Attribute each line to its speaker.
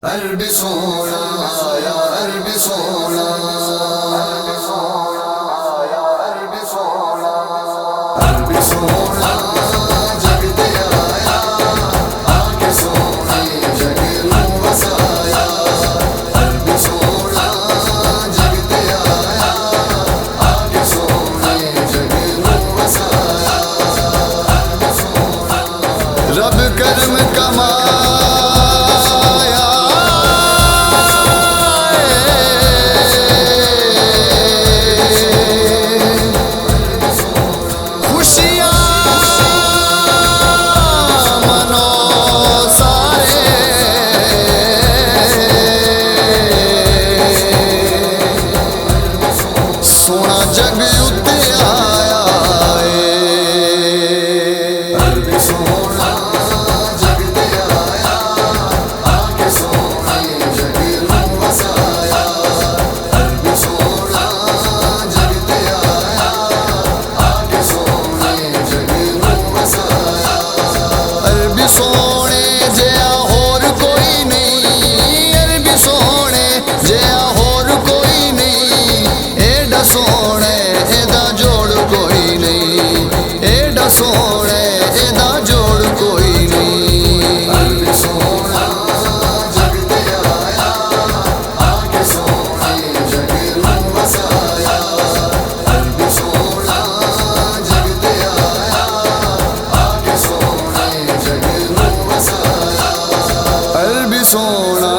Speaker 1: अरबी सोना या अरबी सोना, अरबी सोना या अरबी सोना, अरबी सोना जग ते आया, आके सोने जग नू वसाया। अरबी सोना जग ते आया, आके सोने जग नू वसाया। अरबी सोना रब करम कमा सोना जग उत्ते आया है। अरबी सोना जग ते आया, आके सोने जग नू वसाया। अरबी सोना जग ते आया, आके सोने जग नू वसाया। अरबी सोने जिहा होर कोई नहीं, अरबी सोने जिहा होर कोई नहीं। एडा सोने एदा जोड़ कोई नहीं, एडा सोने एदा जोड़ कोई नहीं। अरबी सोना जग ते आया, आके सोने जग नू वसाया। अरबी सोना जग ते आया, आके सोने जग नू वसाया। अरबी सोना